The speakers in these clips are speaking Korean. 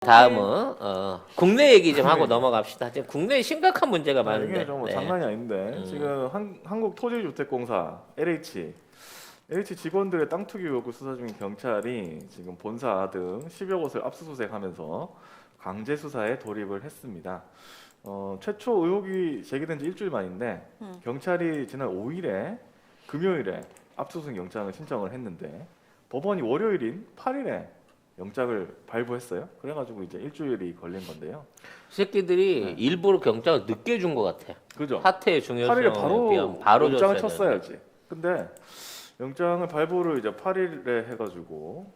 다음은 국내 얘기 좀 하고 넘어갑시다. 지금 국내에 심각한 문제가 많은데. 이게 좀 장난이 아닌데 음. 지금 한국토지주택공사 LH 직원들의 땅 투기 의혹을 수사 중인 경찰이 지금 본사 등 10여 곳을 압수수색하면서 강제 수사에 돌입을 했습니다. 최초 의혹이 제기된 지 일주일 만인데 경찰이 지난 5일에 금요일에 압수수색 영장을 신청을 했는데 법원이 월요일인 8일에 영장을 발부했어요. 그래가지고 이제 일주일이 걸린 건데요. 새끼들이 일부러 경장을 늦게 준 것 같아. 그죠? 사태의 중요성에 8일에 비하면 바로 영장을 줬어야 쳤어야지. 근데 영장을 발부를 이제 8일에 해가지고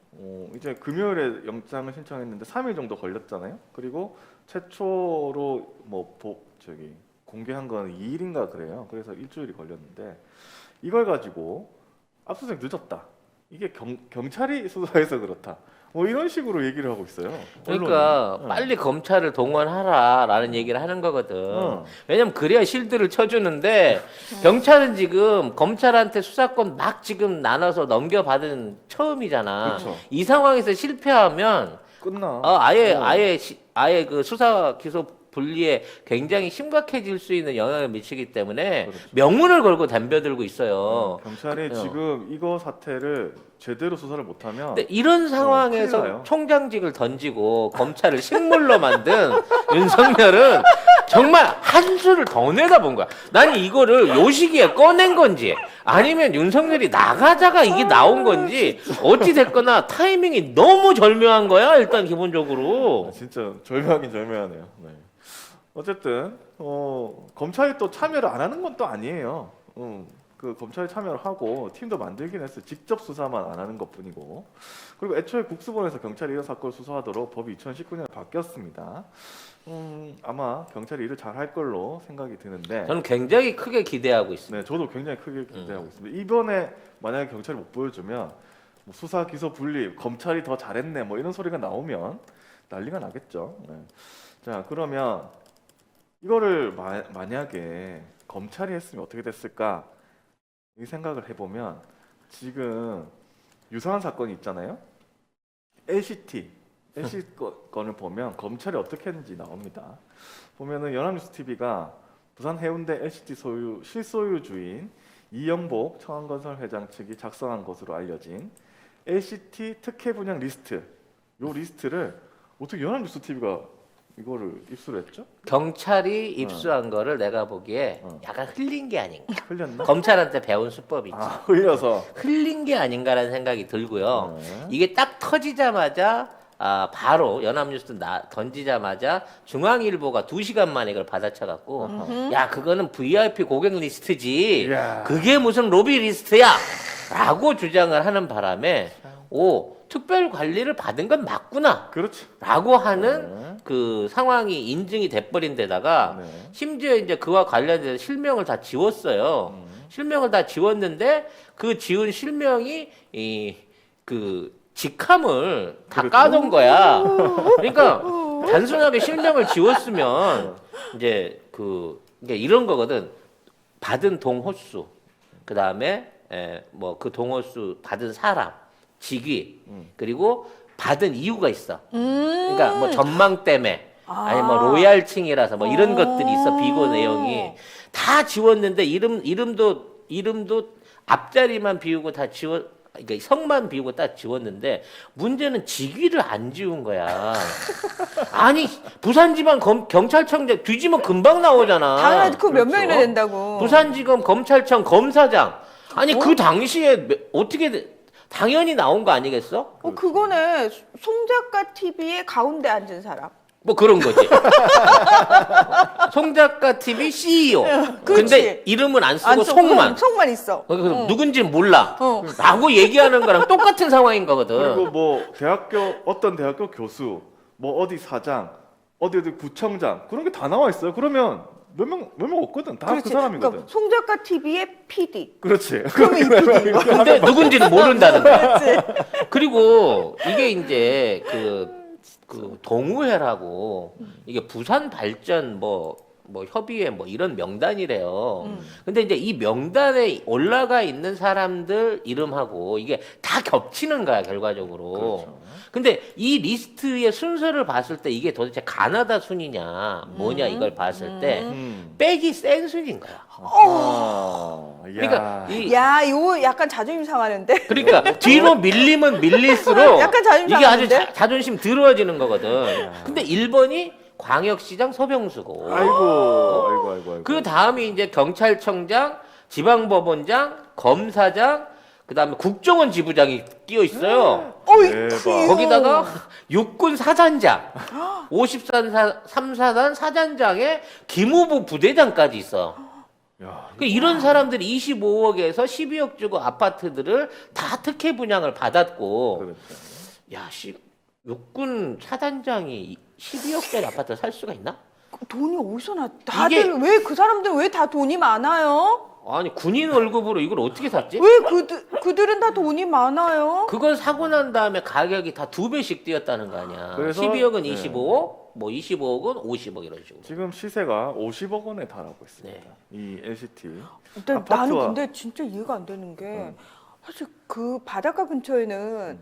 이제 금요일에 영장을 신청했는데 3일 정도 걸렸잖아요. 그리고 최초로 공개한 건 2일인가 그래요. 그래서 일주일이 걸렸는데 이걸 가지고 압수수색 늦었다. 이게 경찰이 수사해서 그렇다. 뭐 이런 식으로 얘기를 하고 있어요. 그러니까 언론이. 빨리 검찰을 동원하라라는 얘기를 하는 거거든. 왜냐면 그래야 실드를 쳐주는데 경찰은 지금 검찰한테 수사권 막 지금 나눠서 넘겨받은 처음이잖아. 그렇죠. 이 상황에서 실패하면 끝나. 아예 그 수사 기소 분리에 굉장히 심각해질 수 있는 영향을 미치기 때문에 그렇죠. 명운을 걸고 덤벼들고 있어요. 경찰이 지금 이거 사태를 제대로 수사를 못하면 근데 이런 큰일 상황에서 나요. 총장직을 던지고 검찰을 식물로 만든 윤석열은 정말 한 수를 더 내다본 거야. 난 이거를 요 시기에 꺼낸 건지 아니면 윤석열이 나가자가 이게 나온 건지 어찌 됐거나 타이밍이 너무 절묘한 거야. 일단 기본적으로. 진짜 절묘하긴 절묘하네요. 네. 어쨌든 검찰이 또 참여를 안 하는 건 또 아니에요. 그 검찰이 참여를 하고 팀도 만들긴 했어요. 직접 수사만 안 하는 것뿐이고. 그리고 애초에 국수본에서 경찰이 이런 사건을 수사하도록 법이 2019년에 바뀌었습니다. 아마 경찰이 일을 잘 할 걸로 생각이 드는데. 저는 굉장히 크게 기대하고 있습니다. 네, 저도 굉장히 크게 기대하고 있습니다. 이번에 만약에 경찰이 못 보여주면 뭐 수사 기소 분리, 검찰이 더 잘했네, 뭐 이런 소리가 나오면 난리가 나겠죠. 네. 자, 그러면 이거를 만약에 검찰이 했으면 어떻게 됐을까? 이 생각을 해보면 지금 유사한 사건이 있잖아요. LCT 건을 보면 검찰이 어떻게 했는지 나옵니다. 보면은 연합뉴스 TV가 부산 해운대 LCT 실소유주인 이영복 청안건설 회장 측이 작성한 것으로 알려진 LCT 특혜 분양 리스트, 요 리스트를 어떻게 연합뉴스 TV가 이거를 입수를 했죠? 경찰이 입수한 거를 내가 보기에 약간 흘린 게 아닌가. 흘렸나? 검찰한테 배운 수법이지. 흘려서. 흘린 게 아닌가라는 생각이 들고요. 네. 이게 딱 터지자마자 바로 연합뉴스 던지자마자 중앙일보가 2시간 만에 이걸 받아쳐갖고 야 그거는 VIP 고객 리스트지 이야. 그게 무슨 로비 리스트야 라고 주장을 하는 바람에 특별 관리를 받은 건 맞구나 그렇지. 라고 하는 그 상황이 인증이 돼버린 데다가 네. 심지어 이제 그와 관련돼서 실명을 다 지웠어요. 실명을 다 지웠는데 그 지운 실명이 그 직함을 다 그렇죠. 까놓은 거야. 그러니까 단순하게 실명을 지웠으면 이제 이게 이런 거거든. 받은 동호수, 그 다음에 뭐 그 동호수 받은 사람, 직위, 그리고 받은 이유가 있어. 그러니까 뭐 전망 때문에. 아니 뭐 로얄층이라서 뭐 이런 것들이 있어. 비고 내용이 다 지웠는데 이름도 앞자리만 비우고 다 그러니까 성만 비우고 딱 지웠는데 문제는 직위를 안 지운 거야. 아니 부산지방 경찰청장 뒤지면 금방 나오잖아. 당연하지. 그 몇 그렇죠. 명이나 된다고. 부산지검 검찰청 검사장. 아니 그 당시에 어떻게 당연히 나온 거 아니겠어? 그거네. 송작가 TV의 가운데 앉은 사람. 뭐 그런 거지. 송작가 TV CEO. 그렇지. 근데 이름은 안 쓰고 안 쓰고 속만. 속만 있어. 누군지는 몰라. 어. 라고 얘기하는 거랑 똑같은 상황인 거거든. 그리고 뭐 어떤 대학교 교수, 뭐 어디 사장, 어디 구청장 그런 게 다 나와 있어요. 그러면 몇 명 없거든. 다 그 그렇지. 사람이거든. 그러니까 송작가 TV의 PD. 그렇지. 그러면 이 PD인 거야. 근데 누군지는 모른다는 거야. 그렇지. 그리고 이게 이제 그 동우회라고 이게 부산 발전 뭐 협의회 뭐 이런 명단이래요. 근데 이제 이 명단에 올라가 있는 사람들 이름하고 이게 다 겹치는 거야 결과적으로. 그렇죠. 근데 이 리스트의 순서를 봤을 때 이게 도대체 가나다 순이냐 뭐냐 이걸 봤을 때 백이 센 순인 거야. 그러니까 야, 이거 약간 자존심 상하는데. 그러니까 뒤로 밀리면 밀릴수록 약간 자존심 이게 아주 상하는데? 자존심 들어지는 거거든. 근데 1번이 광역시장 서병수고. 아이고. 그 다음이 이제 경찰청장, 지방법원장, 검사장, 그 다음에 국정원 지부장이 끼어 있어요. 대박. 거기다가 육군 사단장, 53사단 사단장에 기무부 부대장까지 있어. 야, 그 이런 사람들이 25억에서 12억 주고 아파트들을 다 특혜 분양을 받았고, 그렇죠. 야, 육군 사단장이 12억짜리 아파트 살 수가 있나? 돈이 어디서 나? 다들 왜 그 사람들은 왜 다 돈이 많아요? 아니 군인 월급으로 이걸 어떻게 샀지? 왜 그들은 다 돈이 많아요? 그걸 사고 난 다음에 가격이 다 2배씩 뛰었다는 거 아니야. 그래서, 12억은 네. 25억, 뭐 25억은 50억 이런 식으로. 지금 시세가 50억 원에 달하고 있습니다. 네. 이 LCT. 근데 나는 아파트와 근데 진짜 이해가 안 되는 게 사실 그 바닷가 근처에는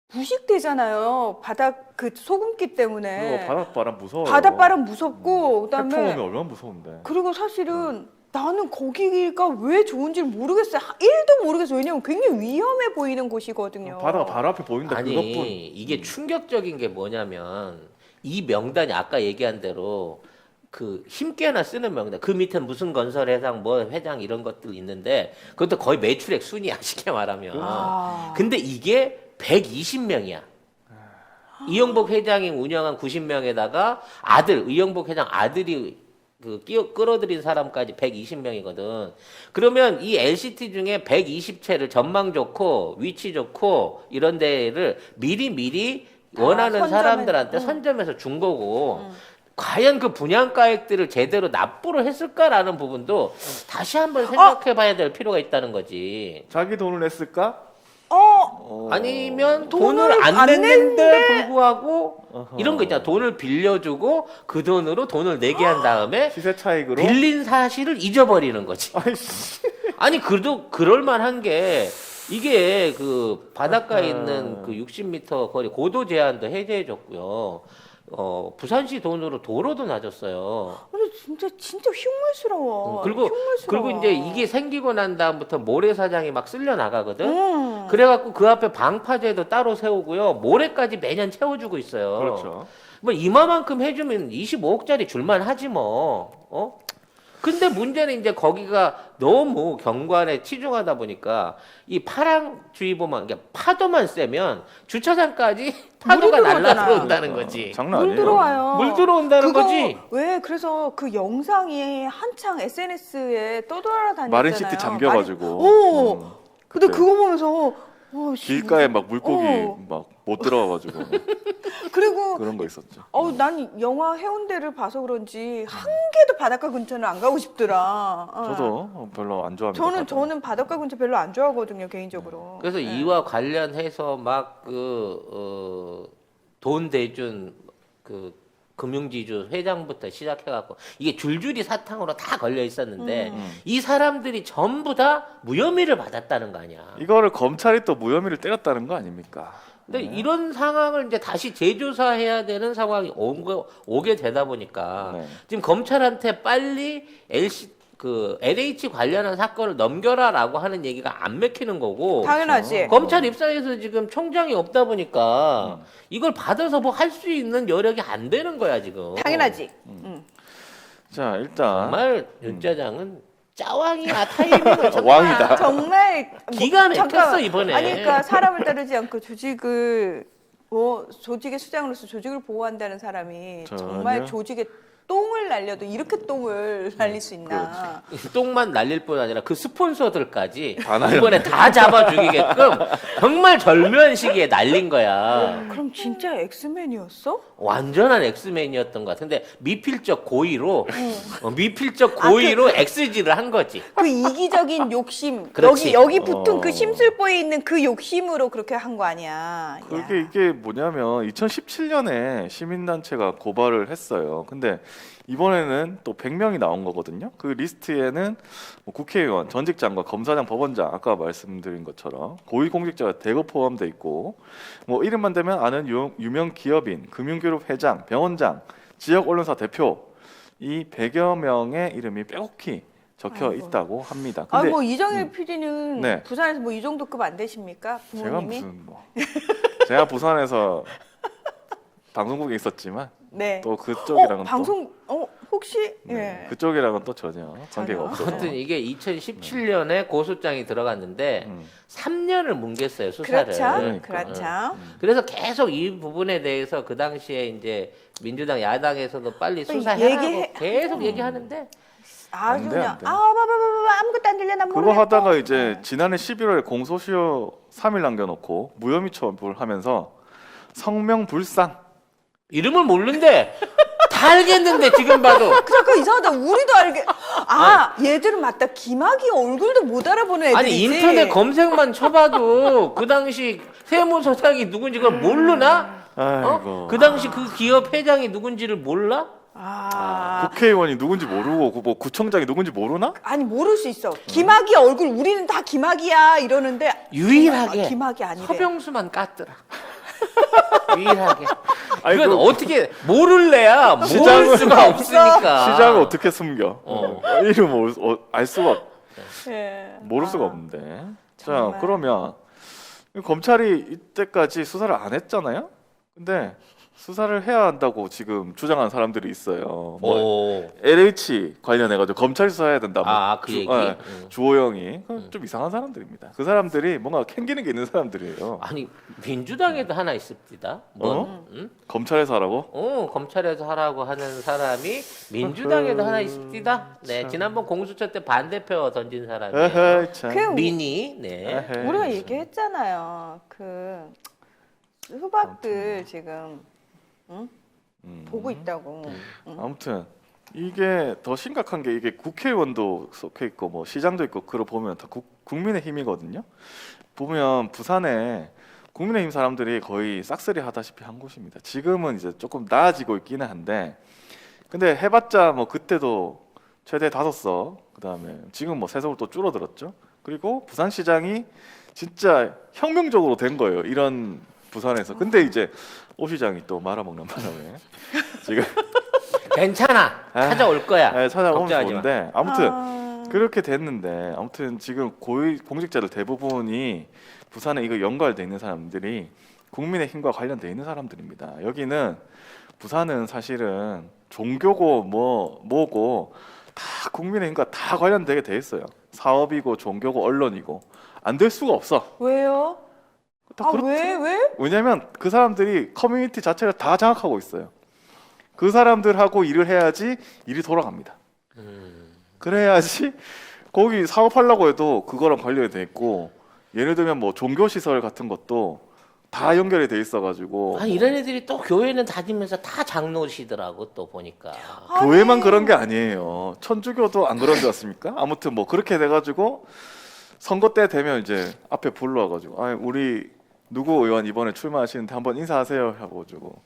부식되잖아요. 바닥 그 소금기 때문에. 그리고 바닷바람 무서워요. 바닷바람 무섭고 태풍 오면 그다음에 얼마나 무서운데. 그리고 사실은 나는 거기가 왜 좋은지 모르겠어요. 1도 모르겠어요. 왜냐면 굉장히 위험해 보이는 곳이거든요. 바다가 바로 앞에 보인다. 아니 그것뿐. 이게 충격적인 게 뭐냐면 이 명단이 아까 얘기한 대로 그 힘께나 쓰는 명단 그 밑에 무슨 건설 회장 뭐 회장 이런 것들 있는데 그것도 거의 매출액 순이야 쉽게 말하면. 아. 근데 이게 120명이야. 이영복 회장이 운영한 90명에다가 아들 이영복 회장 아들이 그 끌어들인 사람까지 120명이거든. 그러면 이 LCT 중에 120채를 전망 좋고 위치 좋고 이런 데를 미리 원하는 사람들한테 선점해서 준 거고 과연 그 분양가액들을 제대로 납부를 했을까라는 부분도 다시 한번 생각해 봐야 될 필요가 있다는 거지. 자기 돈을 냈을까? 아니면 돈을 돈을 안 안 냈는데 불구하고 어허. 이런 거 있잖아. 돈을 빌려주고 그 돈으로 돈을 내게 한 다음에 시세 차익으로. 빌린 사실을 잊어버리는 거지. 아이씨. 아니 그래도 그럴 만한 게 이게 그 바닷가에 있는 그 60m 거리 고도 제한도 해제해 줬고요. 부산시 돈으로 도로도 놔줬어요. 근데 진짜 흉물스러워. 그리고 흉물스러워. 그리고 이제 이게 생기고 난 다음부터 모래사장이 막 쓸려 나가거든. 그래갖고 그 앞에 방파제도 따로 세우고요. 모래까지 매년 채워주고 있어요. 그렇죠. 뭐 이마만큼 해주면 25억짜리 줄만 하지 뭐. 근데 문제는 이제 거기가 너무 경관에 치중하다 보니까 이 파랑주의보만 그러니까 파도만 세면 주차장까지 파도가 날라 들어온다는 거지. 장난 물 아니에요. 들어와요. 물 들어온다는 그거 거지. 왜 그래서 그 영상이 한창 SNS에 떠돌아다녔잖아요. 마린시티 잠겨가지고. 오. 근데 그때. 그거 보면서 길가에 막 물고기 어. 막 못 들어와가지고 그리고 그런 거 있었죠. 난 영화 해운대를 봐서 그런지 한 개도 바닷가 근처는 안 가고 싶더라. 저도 별로 안 좋아합니다. 저는 바닷가 근처 별로 안 좋아하거든요 개인적으로. 그래서 이와 관련해서 막 돈 대준 그 금융지주 회장부터 시작해갖고 이게 줄줄이 사탕으로 다 걸려 있었는데 이 사람들이 전부 다 무혐의를 받았다는 거 아니야. 이거를 검찰이 또 무혐의를 때렸다는 거 아닙니까? 근데 이런 상황을 이제 다시 재조사해야 되는 상황이 오게 되다 보니까 네. 지금 검찰한테 빨리 LH 관련한 사건을 넘겨라라고 하는 얘기가 안 맥히는 거고 당연하지. 검찰 입장에서 지금 총장이 없다 보니까 이걸 받아서 뭐 할 수 있는 여력이 안 되는 거야 지금. 당연하지. 자 일단 정말 윤 짜장은 짜왕이야 타이밍을 정말 왕이다. 정말 기가 막혔어, 잠깐, 이번에. 아니 그러니까 사람을 따르지 않고 조직의 수장으로서 조직을 보호한다는 사람이 전혀. 정말 조직에 똥을 날려도 이렇게 똥을 날릴 수 있나? 똥만 날릴 뿐 아니라 그 스폰서들까지 다 날렸네. 이번에 다 잡아 죽이게끔 정말 절묘한 시기에 날린 거야. 그럼 진짜 엑스맨이었어? 완전한 엑스맨이었던 것 같은데 미필적 고의로 엑스지를 한 거지. 그 이기적인 욕심 그렇지. 여기 붙은 그 심술보에 있는 그 욕심으로 그렇게 한 거 아니야? 이게 뭐냐면 2017년에 시민단체가 고발을 했어요. 근데 이번에는 또 100명이 나온 거거든요. 그 리스트에는 뭐 국회의원, 전직 장관, 검사장, 법원장 아까 말씀드린 것처럼 고위공직자가 대거 포함돼 있고 뭐 이름만 대면 아는 유명 기업인, 금융그룹 회장, 병원장, 지역 언론사 대표 이 100여 명의 이름이 빼곡히 적혀 아이고. 있다고 합니다. 아, 근데 뭐 이정일 PD는 네. 부산에서 뭐 이 정도급 안 되십니까? 제가 부모님이? 무슨 뭐 제가 부산에서 방송국에 있었지만 네. 또 그쪽이랑은 방송 혹시 또 네, 예. 그쪽이랑은 또 전혀 관계가 없어서 아무튼 이게 2017년에 고소장이 들어갔는데 음. 3년을 뭉갰어요 수사를. 그렇죠. 그러니까. 그렇죠. 그래서 계속 이 부분에 대해서 그 당시에 이제 민주당 야당에서도 빨리 빨리 수사해라고 얘기해. 계속 얘기하는데 아주 안 돼, 그냥 안 돼. 아무것도 안 들려 난 그거 모르겠고. 하다가 이제 지난해 11월에 공소시효 3일 남겨놓고 무혐의 처분을 하면서 성명불상 이름을 모르는데 다 알겠는데 지금 봐도 잠깐 이상하다. 우리도 알게. 얘들은 맞다. 김학의 얼굴도 못 알아보는 애들이지. 아니 인터넷 검색만 쳐봐도 그 당시 세무서장이 누군지 그걸 모르나? 아이고 그 당시 그 기업 회장이 누군지를 몰라? 국회의원이 누군지 모르고 뭐 구청장이 누군지 모르나? 아니 모를 수 있어. 김학의 얼굴 우리는 다 김학이야 이러는데 유일하게 김학의 아니래. 서병수만 깠더라. 유일하게. 아니, 이건 그- 어떻게 모를래야 모를 시장은 수가 없으니까. 시장을 어떻게 숨겨? 어. 이름 알 수가 예. 모를 수가 없는데. 자 정말. 그러면 검찰이 이때까지 수사를 안 했잖아요. 근데 수사를 해야 한다고 지금 주장하는 사람들이 있어요. 뭐 오. LH 관련해가지고 검찰 수사해야 된다. 뭐 그 얘기? 주호영이 좀 이상한 사람들입니다. 그 사람들이 뭔가 캥기는 게 있는 사람들이에요. 아니 민주당에도 하나 있습니다. 뭐? 응? 검찰에서 하라고? 검찰에서 하라고 하는 사람이 민주당에도 하나 있습니다. 네, 지난번 공수처 때 반대표 던진 사람이에요. 에헤이 참. 그 미니. 네. 에헤이, 우리가 참. 얘기했잖아요. 그 후박들 지금 보고 있다고. 아무튼 이게 더 심각한 게 이게 국회의원도 속해 있고 뭐 시장도 있고 그걸 보면 다 국민의힘이거든요. 보면 부산에 국민의힘 사람들이 거의 싹쓸이 하다시피 한 곳입니다. 지금은 이제 조금 나아지고 있기는 한데 근데 해봤자 뭐 그때도 최대 5석 그다음에 지금 뭐 3석으로 또 줄어들었죠. 그리고 부산시장이 진짜 혁명적으로 된 거예요. 이런 부산에서. 근데 이제 오 시장이 또 말아먹는 바람에 지금 괜찮아. 찾아올 거야. 찾아오면 걱정하지 마. 좋은데 아무튼 그렇게 됐는데 아무튼 지금 고위 공직자들 대부분이 부산에 이거 연관돼 있는 사람들이 국민의힘과 관련돼 있는 사람들입니다. 여기는 부산은 사실은 종교고 뭐고 다 국민의힘과 다 관련되게 돼 있어요. 사업이고 종교고 언론이고 안 될 수가 없어. 왜요? 다 그렇죠. 왜? 왜냐면 그 사람들이 커뮤니티 자체를 다 장악하고 있어요. 그 사람들하고 일을 해야지 일이 돌아갑니다. 그래야지 거기 사업하려고 해도 그거랑 관련이 돼 있고 예를 들면 뭐 종교시설 같은 것도 다 연결이 돼 있어가지고 아니 이런 애들이 또 교회는 다니면서 다 장로시더라고 또 보니까. 교회만 그런 게 아니에요. 천주교도 안 그런 줄 아십니까? 아무튼 뭐 그렇게 돼가지고 선거 때 되면 이제 앞에 불러와가지고 아 우리 누구 의원 이번에 출마하시는데 한번 인사하세요 해가지고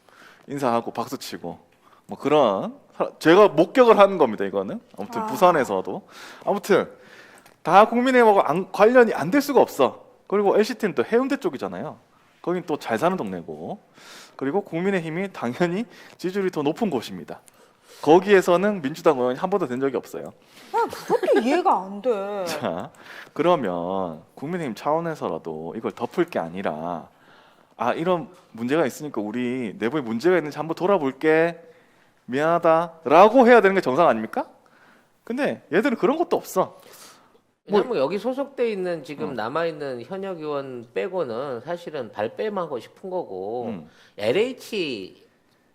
인사하고 박수치고 뭐 그런 제가 목격을 하는 겁니다. 이거는 아무튼 부산에서도 아무튼 다 국민의힘하고 관련이 안 될 수가 없어. 그리고 LCT는 또 해운대 쪽이잖아요. 거긴 또 잘 사는 동네고 그리고 국민의힘이 당연히 지지율이 더 높은 곳입니다. 거기에서는 민주당 의원이 한 번도 된 적이 없어요. 그것도 이해가 안 돼. 자, 그러면 국민의힘 차원에서라도 이걸 덮을 게 아니라 이런 문제가 있으니까 우리 내부에 문제가 있는지 한번 돌아볼게. 미안하다라고 해야 되는 게 정상 아닙니까? 근데 얘들은 그런 것도 없어. 왜냐면 여기 소속돼 있는 지금 남아 있는 현역 의원 빼고는 사실은 발뺌하고 싶은 거고 LH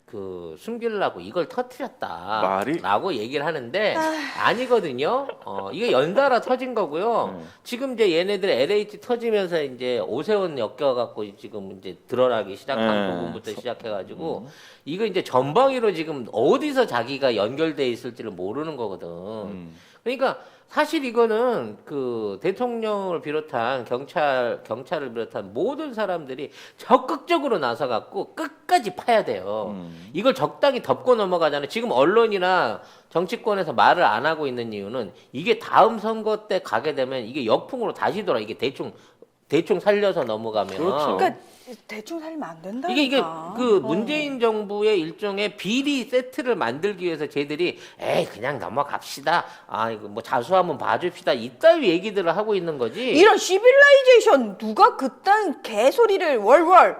그 숨기려고 이걸 터뜨렸다라고 얘기를 하는데 아니거든요. 이게 연달아 터진 거고요. 지금 이제 얘네들 LH 터지면서 이제 오세훈 엮여갖고 지금 이제 드러나기 시작한 부분부터 시작해가지고 이거 이제 전방위로 지금 어디서 자기가 연결돼 있을지를 모르는 거거든. 그러니까 사실 이거는 그 대통령을 비롯한 경찰을 비롯한 모든 사람들이 적극적으로 나서 갖고 끝까지 파야 돼요. 이걸 적당히 덮고 넘어가잖아요. 지금 언론이나 정치권에서 말을 안 하고 있는 이유는 이게 다음 선거 때 가게 되면 이게 역풍으로 다시 돌아. 이게 대충 살려서 넘어가면 그렇죠. 그러니까 대충 살면 안 된다니까. 이게 그 문재인 정부의 일종의 비리 세트를 만들기 위해서 쟤들이 에이 그냥 넘어갑시다. 아 이거 뭐 자수 한번 봐줍시다. 이따위 얘기들을 하고 있는 거지. 이런 시빌라이제이션 누가 그딴 개소리를 월월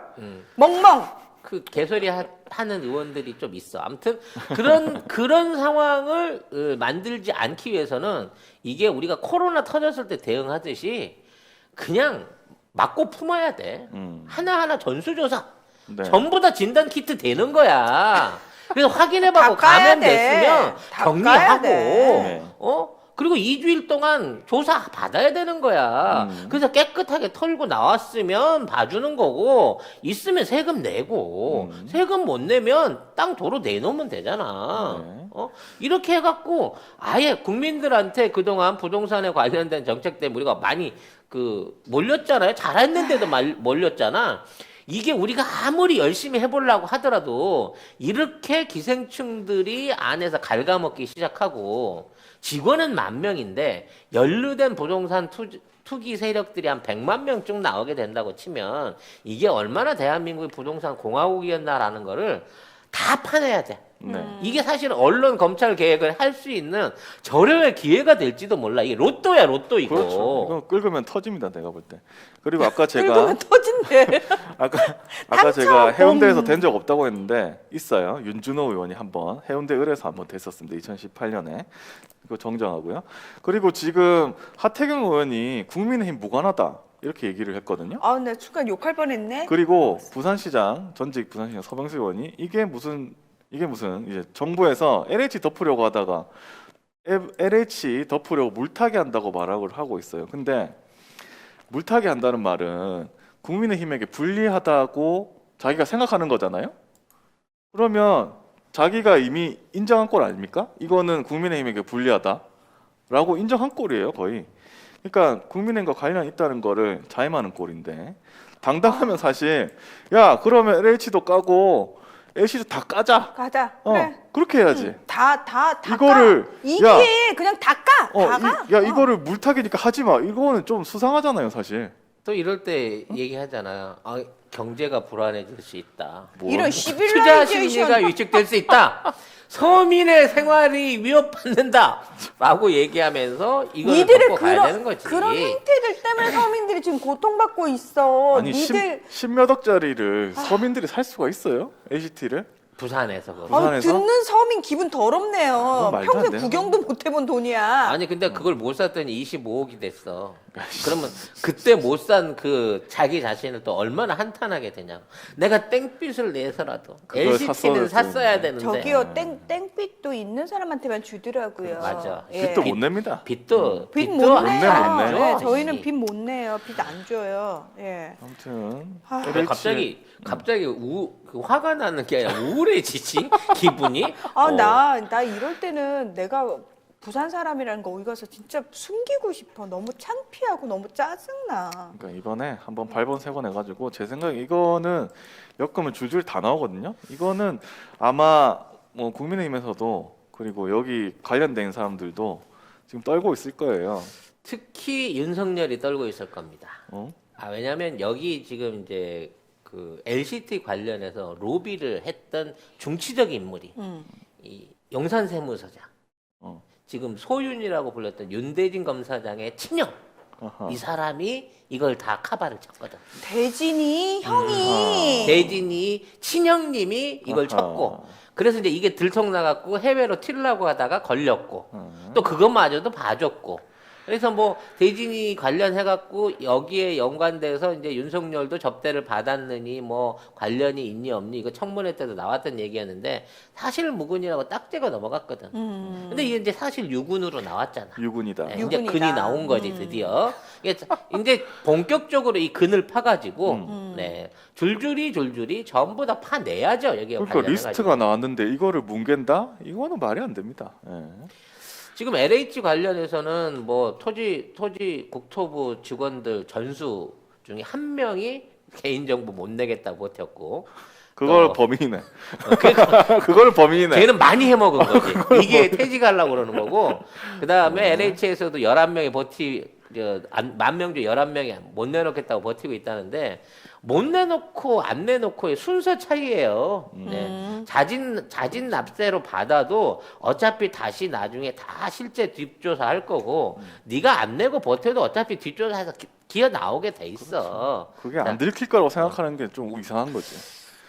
멍멍. 그 개소리 하는 의원들이 좀 있어. 아무튼 그런 상황을 만들지 않기 위해서는 이게 우리가 코로나 터졌을 때 대응하듯이 그냥 맞고 품어야 돼. 하나하나 전수조사. 네. 전부 다 진단 키트 되는 거야. 그래서 확인해보고 다 까야 감염 돼. 됐으면 다 격리하고, 까야 돼. 그리고 2주일 동안 조사 받아야 되는 거야. 그래서 깨끗하게 털고 나왔으면 봐주는 거고, 있으면 세금 내고, 세금 못 내면 땅 도로 내놓으면 되잖아. 네. 이렇게 해갖고 아예 국민들한테 그동안 부동산에 관련된 정책 때문에 우리가 많이 몰렸잖아요. 잘했는데도 몰렸잖아. 이게 우리가 아무리 열심히 해보려고 하더라도 이렇게 기생충들이 안에서 갉아먹기 시작하고 직원은 10,000명인데 연루된 부동산 투기 세력들이 한 100만 명쯤 나오게 된다고 치면 이게 얼마나 대한민국의 부동산 공화국이었나라는 거를 다 파내야 돼. 네. 이게 사실 언론 검찰 개혁을 할 수 있는 절호의 기회가 될지도 몰라. 이게 로또야 로또 이거. 그렇죠. 이거 긁으면 터집니다. 내가 볼 때. 그리고 아까 제가 긁으면 터진대. 아까 제가 해운대에서 된 적 없다고 했는데 있어요. 윤준호 의원이 한번 해운대 을에서 한번 됐었습니다. 2018년에. 이거 정정하고요. 그리고 지금 하태경 의원이 국민의힘 무관하다 이렇게 얘기를 했거든요. 아, 나 순간 욕할 뻔했네. 그리고 부산시장 전직 부산시장 서명수 의원이 이게 무슨 이제 정부에서 LH 덮으려고 하다가 LH 덮으려고 물타기 한다고 말을 하고 있어요. 근데 물타기 한다는 말은 국민의힘에게 불리하다고 자기가 생각하는 거잖아요. 그러면 자기가 이미 인정한 꼴 아닙니까? 이거는 국민의힘에게 불리하다라고 인정한 꼴이에요, 거의. 그러니까 국민의힘과 관련이 있다는 거를 자임하는 꼴인데 당당하면 사실 야 그러면 LH도 까고 LC도 다 까자. 가자. 그래. 그렇게 해야지. 다 이거를 까. 이게 그냥 다 까. 다 가. 이거를 물타기니까 하지 마. 이거는 좀 수상하잖아요, 사실. 또 이럴 때 얘기하잖아요. 아, 경제가 불안해질 수 있다. 이런 투자 시빌라이제이션. 심리가 위축될 수 있다. 서민의 생활이 위협받는다라고 얘기하면서 이걸 니들의 덮고 가야 되는 거지. 그런 행태들 때문에 서민들이 지금 고통받고 있어. 아니 니들 십몇 억짜리를 서민들이 살 수가 있어요? LCT를? 부산에서 그거. 부산에서? 듣는 서민 기분 더럽네요. 그건 말도 안 평생 돼요. 구경도 못 해본 돈이야. 아니 근데 그걸 못 샀더니 25억이 됐어. 그러면 그때 못 산 그 자기 자신을 또 얼마나 한탄하게 되냐. 내가 땡빚을 내서라도 그걸 LCT는 샀어야지. 샀어야 되는데. 저기요 땡빚도 있는 사람한테만 주더라고요. 맞아. 예. 빚도 못 냅니다. 빚도 빚 빚도 못 안 내요. 못 내. 네, 줘. 저희는 빚 못 내요. 빚 안 줘요. 예. 아무튼 아, 왜 갑자기 그 화가 나는 게 아니라 우울해지지 기분이. 아, 나 이럴 때는 내가 부산 사람이라는 거 어디 가서 진짜 숨기고 싶어. 너무 창피하고 너무 짜증나. 그러니까 이번에 한번 발본색원 해가지고 제 생각에 이거는 엮으면 줄줄 다 나오거든요. 이거는 아마 뭐 국민의힘에서도 그리고 여기 관련된 사람들도 지금 떨고 있을 거예요. 특히 윤석열이 떨고 있을 겁니다. 어? 왜냐하면 여기 지금 이제 그 LCT 관련해서 로비를 했던 중치적인 인물이 이 용산세무서장, 어. 지금 소윤이라고 불렸던 윤대진 검사장의 친형, 아하. 이 사람이 이걸 다 카바를 쳤거든. 대진이 형이 대진이 친형님이 이걸 아하. 쳤고, 그래서 이제 이게 들통나갖고 해외로 튀려고 하다가 걸렸고, 또 그것마저도 봐줬고. 그래서 뭐 대진이 관련해갖고 여기에 연관돼서 이제 윤석열도 접대를 받았느니 뭐 관련이 있니 없니 이거 청문회 때도 나왔던 얘기였는데 사실 무근이라고 딱지가 넘어갔거든. 근데 이게 이제 사실 유군으로 나왔잖아. 유군이다. 네, 이제 유군이다. 근이 나온 거지 드디어. 이게 이제 본격적으로 이 근을 파가지고 네 줄줄이 전부 다 파내야죠 여기에 그러니까 관련해가지고. 리스트가 나왔는데 이거를 뭉갠다? 이거는 말이 안 됩니다. 예. 지금 LH 관련해서는 뭐 토지 국토부 직원들 전수 중에 한 명이 개인정보 못 내겠다고 버텼고 그걸 범인이네. 그러니까 그걸 범인이네. 걔는 많이 해먹은 거지. 이게 퇴직하려고 그러는 거고. 그 다음에 LH에서도 11명이 만 명 중 11명이 못 내놓겠다고 버티고 있다는데, 못 내놓고 안 내놓고의 순서 차이예요. 네. 자진 납세로 받아도 어차피 다시 나중에 다 실제 뒷조사 할 거고, 네가 안 내고 버텨도 어차피 뒷조사해서 기어 나오게 돼 있어. 그게 안 들킬 거라고 생각하는 게 좀 이상한 거지.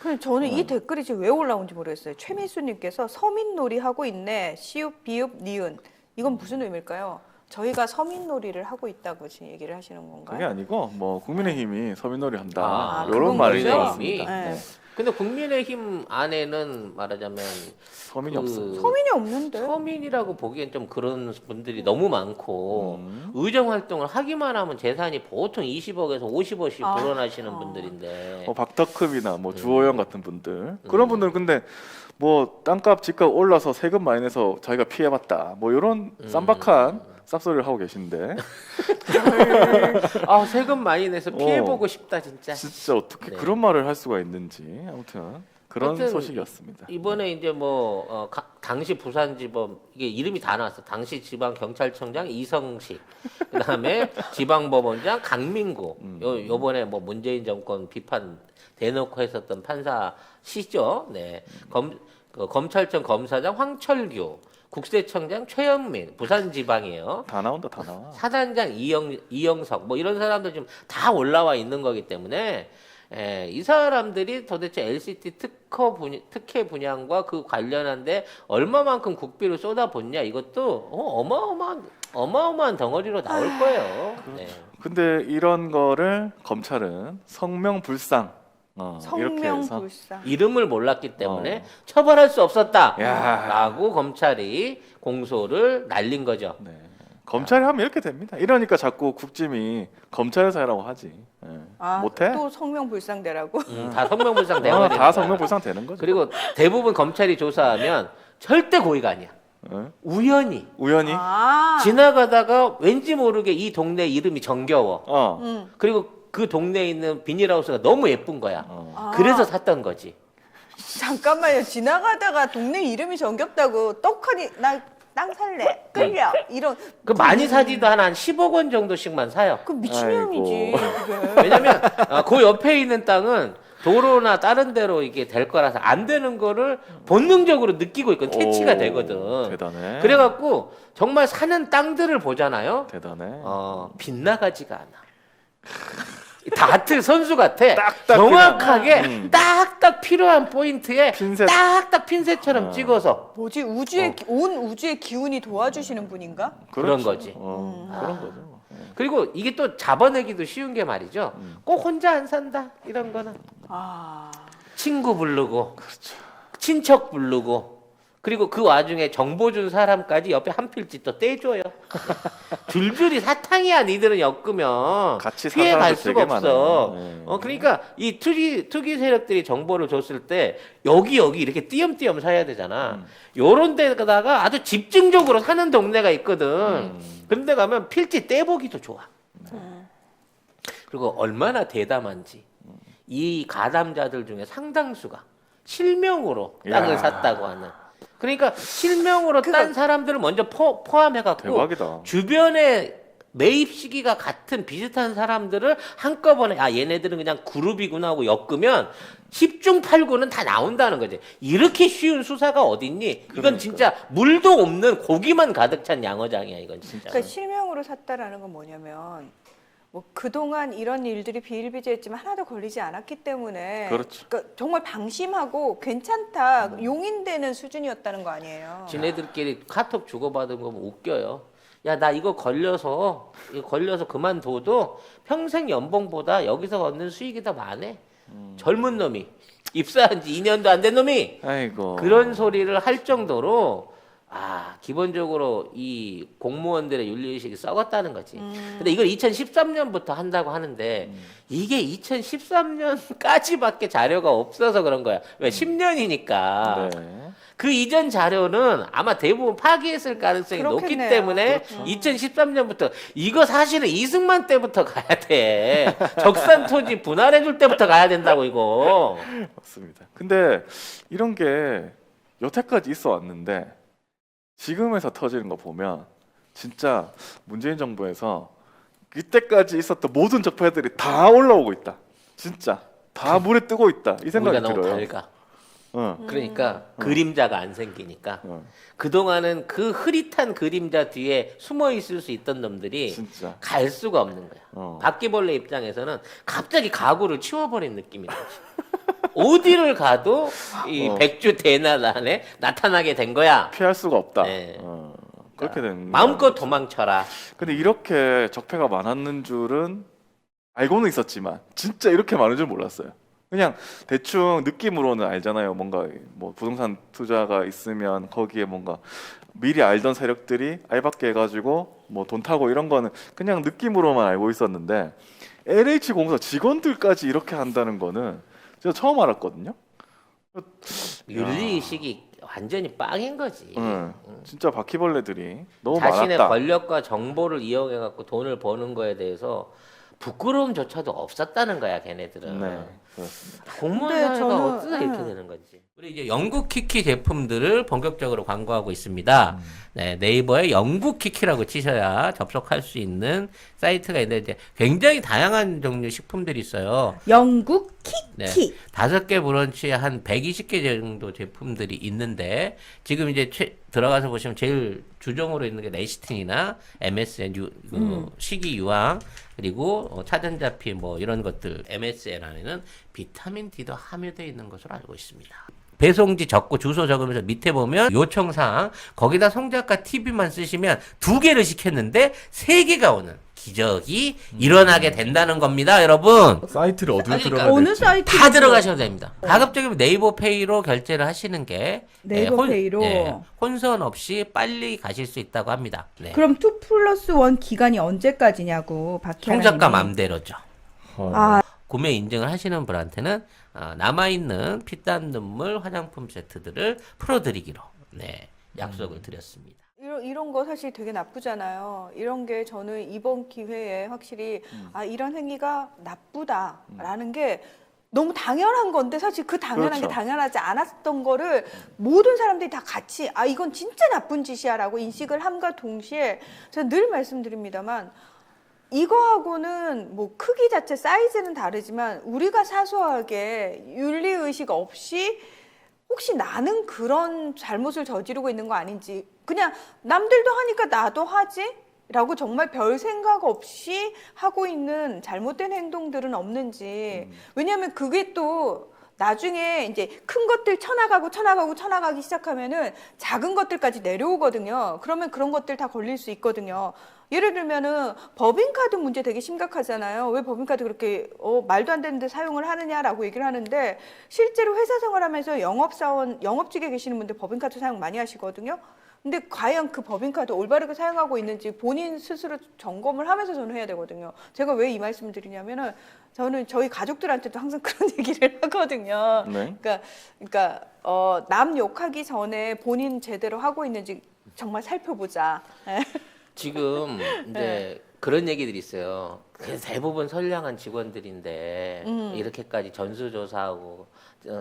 근데 저는 이 댓글이 지금 왜 올라온지 모르겠어요. 최민수님께서 서민놀이 하고 있네. 시읍, 비읍, 니은. 이건 무슨 의미일까요? 저희가 서민놀이를 하고 있다고 지금 얘기를 하시는 건가요? 그게 아니고 뭐 국민의힘이 서민놀이 한다 아, 이런 그건 말이 거죠? 나왔습니다. 네. 네. 근데 국민의힘 안에는 말하자면 서민이 없어. 서민이 없는데. 서민이라고 보기엔 좀 그런 분들이 너무 많고 의정 활동을 하기만 하면 재산이 보통 20억에서 50억씩 아. 불어나시는 분들인데 뭐 박덕흠이나 뭐 주호영 같은 분들 그런 분들은 근데 뭐 땅값 집값 올라서 세금 많이 내서 자기가 피해봤다 뭐 이런 쌈박한 쌉소리를 하고 계신데 아 세금 많이 내서 피해보고 싶다 진짜. 진짜 어떻게 네. 그런 말을 할 수가 있는지 아무튼 그런 하여튼 소식이었습니다. 이번에 이제 뭐 당시 부산지법 이게 이름이 다 나왔어. 당시 지방경찰청장 이성식, 그다음에 지방법원장 강민구. 요번에 뭐 문재인 정권 비판 대놓고 했었던 판사 시죠. 네. 검찰청 검사장 황철규, 국세청장 최영민, 부산지방이에요. 다 나온다 다 나와. 사단장 이영석 뭐 이런 사람들 지금 다 올라와 있는 거기 때문에 이 사람들이 도대체 LCT 특혜 분양과 그 관련한데 얼마만큼 국비를 쏟아붓냐 이것도 어마어마한 덩어리로 나올 거예요. 네. 근데 이런 거를 검찰은 성명불상 이렇게 해서 성명불상. 이름을 몰랐기 때문에 처벌할 수 야. 없었다라고 검찰이 공소를 날린 거죠. 네. 검찰이 하면 이렇게 됩니다. 이러니까 자꾸 국짐이 검찰에서 하라고 하지. 예. 못해? 또 성명불상대라고. 다 성명불상 되는 거죠. 다 성명불상 되는 거죠. 그리고 대부분 검찰이 조사하면 절대 고의가 아니야. 예? 우연히 우연히 지나가다가 왠지 모르게 이 동네 이름이 정겨워. 그리고 그 동네에 있는 비닐하우스가 너무 예쁜 거야. 그래서 샀던 거지. 잠깐만요. 지나가다가 동네 이름이 정겹다고 떡하니 나 땅 살래 끌려 이런. 그 많이 사지도 한 10억 원 정도씩만 사요. 그 미친년이지. 그게. 왜냐면 그 옆에 있는 땅은 도로나 다른 데로 이게 될 거라서 안 되는 거를 본능적으로 느끼고 있거든. 캐치가 되거든. 대단해. 그래갖고 정말 사는 땅들을 보잖아요. 대단해. 빗나가지가 않아. 다트 선수 같아. 딱딱 정확하게 딱딱 필요한 포인트에 핀셋. 딱딱 핀셋처럼 찍어서 뭐지 우주의 온 우주의 기운이 도와주시는 분인가? 그런 거지. 그런 거죠. 그리고 이게 또 잡아내기도 쉬운 게 말이죠. 꼭 혼자 안 산다 이런 거는 친구 부르고 친척 부르고 그리고 그 와중에 정보 준 사람까지 옆에 한 필지 또 떼줘요. 줄줄이 사탕이야. 니들은 엮으면 같이 피해 갈 사사도 수가 되게 없어. 많아요. 그러니까 이 투기 세력들이 정보를 줬을 때 여기 이렇게 띄엄띄엄 사야 되잖아. 요런 데다가 아주 집중적으로 사는 동네가 있거든. 그런데 가면 필지 떼보기도 좋아. 그리고 얼마나 대담한지 이 가담자들 중에 상당수가 실명으로 땅을 이야. 샀다고 하는. 그러니까 실명으로 딴 사람들을 먼저 포함해갖고 대박이다. 주변에 매입 시기가 같은 비슷한 사람들을 한꺼번에 얘네들은 그냥 그룹이구나 하고 엮으면 10중 8구는 다 나온다는 거지. 이렇게 쉬운 수사가 어딨니? 이건 그러니까. 진짜 물도 없는 고기만 가득 찬 양어장이야 이건 진짜. 그러니까 실명으로 샀다라는 건 뭐냐면 뭐 그동안 이런 일들이 비일비재했지만 하나도 걸리지 않았기 때문에 그렇죠. 그러니까 정말 방심하고 괜찮다 용인되는 수준이었다는 거 아니에요. 지네들끼리 카톡 주고받은 거면 웃겨요. 야, 나 이거 걸려서 그만둬도 평생 연봉보다 여기서 얻는 수익이 더 많아. 젊은 놈이 입사한 지 2년도 안 된 놈이 아이고. 그런 소리를 할 정도로 기본적으로 이 공무원들의 윤리의식이 썩었다는 거지. 근데 이걸 2013년부터 한다고 하는데 이게 2013년까지밖에 자료가 없어서 그런 거야. 왜 10년이니까. 네. 그 이전 자료는 아마 대부분 파기했을 가능성이 높기 그렇겠네요. 때문에 그렇죠. 2013년부터 이거 사실은 이승만 때부터 가야 돼. 적산 토지 분할해줄 때부터 가야 된다고 이거. 맞습니다. 근데 이런 게 여태까지 있어 왔는데 지금에서 터지는 거 보면 진짜 문재인 정부에서 이때까지 있었던 모든 적폐들이 다 올라오고 있다. 진짜 다 물에 뜨고 있다. 이 생각이 우리가 너무 들어요. 밝아. 어. 그러니까 그림자가 안 생기니까 어. 그동안은 그 흐릿한 그림자 뒤에 숨어 있을 수 있던 놈들이 진짜. 갈 수가 없는 거야. 어. 바퀴벌레 입장에서는 갑자기 가구를 치워버린 느낌이다. 어디를 가도 이 백주 대낮 안에 나타나게 된 거야. 피할 수가 없다. 네. 그렇게 된. 마음껏 도망쳐라. 근데 이렇게 적폐가 많았는 줄은 알고는 있었지만 진짜 이렇게 많은 줄 몰랐어요. 그냥 대충 느낌으로는 알잖아요. 뭔가 뭐 부동산 투자가 있으면 거기에 뭔가 미리 알던 세력들이 알박게 해가지고 뭐 돈 타고 이런 거는 그냥 느낌으로만 알고 있었는데 LH공사 직원들까지 이렇게 한다는 거는 제가 처음 알았거든요. 윤리의식이 완전히 빵인 거지. 진짜 바퀴벌레들이 너무 자신의 많았다. 권력과 정보를 이용해 갖고 돈을 버는 거에 대해서 부끄러움조차도 없었다는 거야, 걔네들은. 네, 그렇습니다. 공무원 근데 사회가 저는, 어쩌다 이렇게 되는 건지. 우리 이제 영국 키키 제품들을 본격적으로 광고하고 있습니다. 네, 네이버에 영국 키키라고 치셔야 접속할 수 있는 사이트가 있는데 이제 굉장히 다양한 종류 식품들이 있어요. 영국 네. 키키. 5개 브런치에 한 120개 정도 제품들이 있는데 지금 이제 들어가서 보시면 제일 주종으로 있는 게 레시틴이나 MSN 식이 유황 그리고 차전자피 뭐 이런 것들 MSN 안에는 비타민 D도 함유되어 있는 것으로 알고 있습니다. 배송지 적고 주소 적으면서 밑에 보면 요청사항 거기다 송작가 TV만 쓰시면 2개를 시켰는데 3개가 오는 기적이 일어나게 된다는 겁니다, 여러분. 사이트를 어디로 그러니까 들어가야 어느 될지. 사이트? 다 들어가셔도 됩니다. 가급적이면 네이버페이로 결제를 하시는 게 네이버페이로? 혼선 없이 빨리 가실 수 있다고 합니다. 네. 그럼 2+1 기간이 언제까지냐고 박혜라님이. 송작가 맘대로죠. 아, 구매 인증을 하시는 분한테는 남아있는 피땀 눈물 화장품 세트들을 풀어드리기로 약속을 드렸습니다. 이런 거 사실 되게 나쁘잖아요. 이런 게 저는 이번 기회에 확실히 이런 행위가 나쁘다라는 게 너무 당연한 건데 사실 그 당연한 그렇죠. 게 당연하지 않았던 거를 모든 사람들이 다 같이 이건 진짜 나쁜 짓이야라고 인식을 함과 동시에 제가 늘 말씀드립니다만 이거하고는 뭐 크기 자체 사이즈는 다르지만 우리가 사소하게 윤리의식 없이 혹시 나는 그런 잘못을 저지르고 있는 거 아닌지 그냥 남들도 하니까 나도 하지? 라고 정말 별 생각 없이 하고 있는 잘못된 행동들은 없는지 왜냐하면 그게 또 나중에 이제 큰 것들 쳐나가기 시작하면은 작은 것들까지 내려오거든요. 그러면 그런 것들 다 걸릴 수 있거든요. 예를 들면은 법인카드 문제 되게 심각하잖아요. 왜 법인카드 그렇게 말도 안 되는데 사용을 하느냐라고 얘기를 하는데 실제로 회사 생활하면서 영업직에 계시는 분들 법인카드 사용 많이 하시거든요. 근데 과연 그 법인카드 올바르게 사용하고 있는지 본인 스스로 점검을 하면서 저는 해야 되거든요. 제가 왜 이 말씀을 드리냐면은 저는 저희 가족들한테도 항상 그런 얘기를 하거든요. 네. 그러니까 남 욕하기 전에 본인 제대로 하고 있는지 정말 살펴보자. 지금 이제 그런 얘기들이 있어요. 그래서 대부분 선량한 직원들인데 이렇게까지 전수조사하고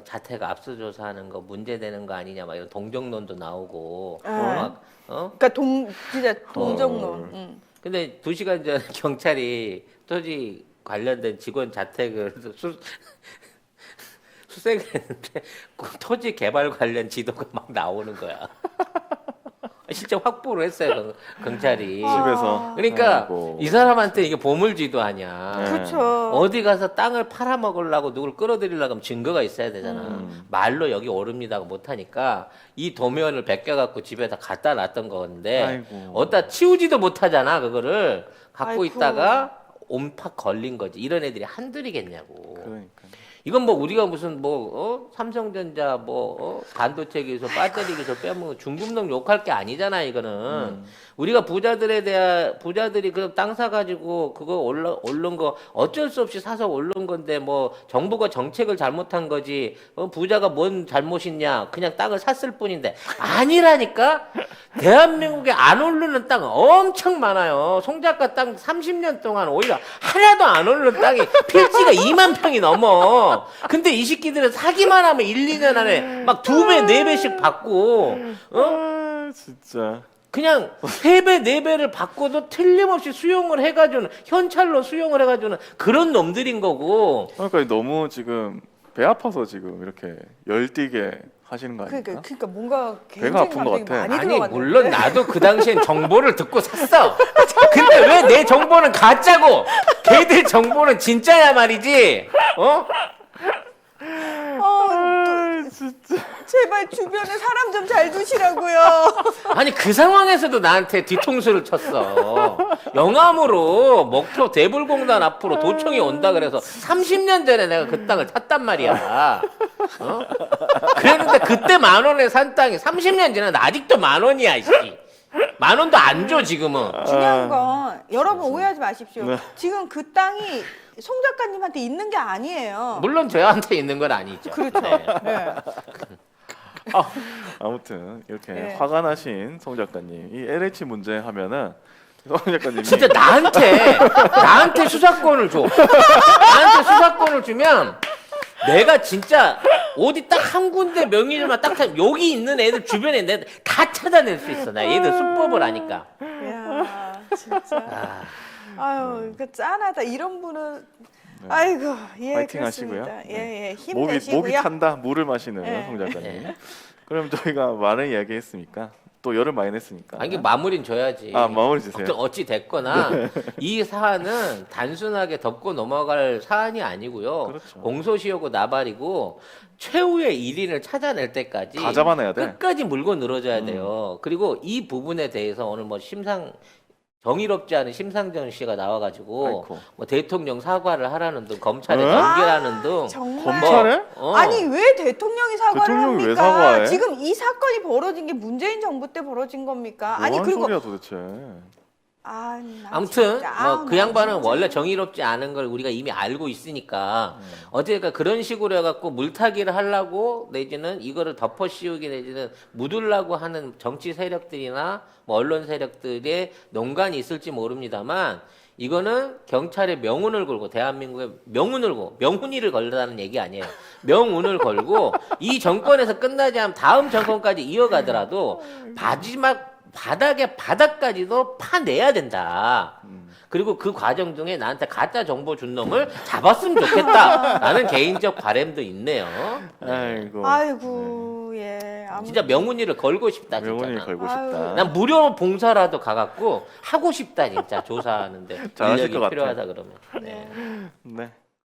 자택 압수조사하는 거 문제되는 거 아니냐 막 이런 동정론도 나오고 막 그러니까 진짜 동정론. 근데 2시간 전에 경찰이 토지 관련된 직원 자택을 수색을 했는데 그 토지 개발 관련 지도가 막 나오는 거야. 실제 확보를 했어요 경찰이. 집에서. 그러니까 아이고. 이 사람한테 이게 보물지도 아니야. 네. 그렇죠. 어디 가서 땅을 팔아먹으려고 누굴 끌어들이려고 하면 증거가 있어야 되잖아. 말로 여기 오릅니다가 못하니까 이 도면을 베껴갖고 집에다 갖다 놨던 건데 아이고. 어디다 치우지도 못하잖아 그거를 갖고 아이고. 있다가 옴팍 걸린 거지. 이런 애들이 한둘이겠냐고. 그러니까. 이건 뭐 우리가 무슨 삼성전자 반도체 기술, 배터리 기술 빼면 중금속 욕할 게 아니잖아 이거는. 우리가 부자들이 그 땅 사가지고 그거 오른 거 어쩔 수 없이 사서 오른 건데 뭐 정부가 정책을 잘못한 거지 부자가 뭔 잘못이냐 그냥 땅을 샀을 뿐인데 아니라니까. 대한민국에 안 오르는 땅 엄청 많아요. 송 작가 땅 30년 동안 오히려 하나도 안 오르는 땅이 필지가 2만 평이 넘어. 근데 이 새끼들은 사기만 하면 1, 2년 안에 막 2배, 4배씩 받고 아, 진짜. 그냥 3배, 4배를 받고도 틀림없이 수용을 해가지고는 현찰로 수용을 해가지고는 그런 놈들인 거고. 그러니까 너무 지금 배 아파서 지금 이렇게 열띠게 하시는 거 아닙니까? 그러니까 뭔가 배가 아픈 것 감정이 같아. 많이 아니 들어갔는데. 물론 나도 그 당시엔 정보를 듣고 샀어. 근데 왜 내 정보는 가짜고 걔들 정보는 진짜야 말이지. 진짜. 제발 주변에 사람 좀 잘 두시라고요. 아니 그 상황에서도 나한테 뒤통수를 쳤어. 영암으로 목표 대불공단 앞으로 도청이 온다 그래서 30년 전에 내가 그 땅을 탔단 말이야. 그랬는데 그때 10,000원에 산 땅이 30년 지났는데 아직도 10,000원이야 이씨. 10,000원도 안 줘 지금은. 중요한 건 여러분 오해하지 마십시오. 네. 지금 그 땅이 송 작가님한테 있는 게 아니에요. 물론 저한테 있는 건 아니죠. 그렇죠. 네. 네. 아무튼 이렇게 네. 화가 나신 송 작가님 이 LH 문제 하면은 송 작가님이 진짜 나한테 수사권을 줘. 나한테 수사권을 주면 내가 진짜 어디 딱 한 군데 명의를만 딱 여기 있는 애들 주변에 내가 다 찾아낼 수 있어. 나 얘들 수법을 아니까. 야 진짜. 아유, 그 짠하다. 이런 분은 네. 아이고 예 파이팅 그렇습니다. 하시고요. 예 목이 힘내시고요. 탄다 물을 마시는 네. 송 작가님. 그럼 저희가 많은 이야기 했으니까 또 열을 많이 냈으니까. 아니 이게 마무리는 줘야지. 마무리 주세요. 어찌 됐거나 이 사안은 단순하게 덮고 넘어갈 사안이 아니고요. 그렇죠. 공소시효고 나발이고 최후의 1인을 찾아낼 때까지 다 잡아내야 돼. 끝까지 물고 늘어져야 돼요. 그리고 이 부분에 대해서 오늘 정의롭지 않은 심상정 씨가 나와가지고 아이고. 뭐 대통령 사과를 하라는 등 검찰에 에? 연결하는 등 정말. 검찰에? 아니 왜 대통령이 사과를 대통령이 왜 합니까? 사과해? 지금 이 사건이 벌어진 게 문재인 정부 때 벌어진 겁니까? 아니 뭐하는 그리고 소리야 도대체. 나 아무튼 진짜. 뭐 그 나 양반은 진짜. 원래 정의롭지 않은 걸 우리가 이미 알고 있으니까 어쨌든 그런 식으로 해갖고 물타기를 하려고 내지는 이거를 덮어씌우기 내지는 묻으려고 하는 정치 세력들이나 뭐 언론 세력들의 농간이 있을지 모릅니다만 이거는 경찰의 명운을 걸고 대한민국의 명운을 걸고 명훈이를 걸다는 얘기 아니에요. 명운을 걸고 이 정권에서 끝나지 않으면 다음 정권까지 이어가더라도 마지막 바닥의 바닥까지도 파내야 된다. 그리고 그 과정 중에 나한테 가짜 정보 준 놈을 잡았으면 좋겠다라는 개인적 바람도 있네요. 아이고. 예. 진짜 명훈이를 걸고 싶다 진짜. 명언이 난. 걸고 아유. 싶다. 난 무료 봉사라도 가갖고 하고 싶다 진짜 조사하는데 잘하실 인력이 것 같아. 필요하다 그러면. 네. 네.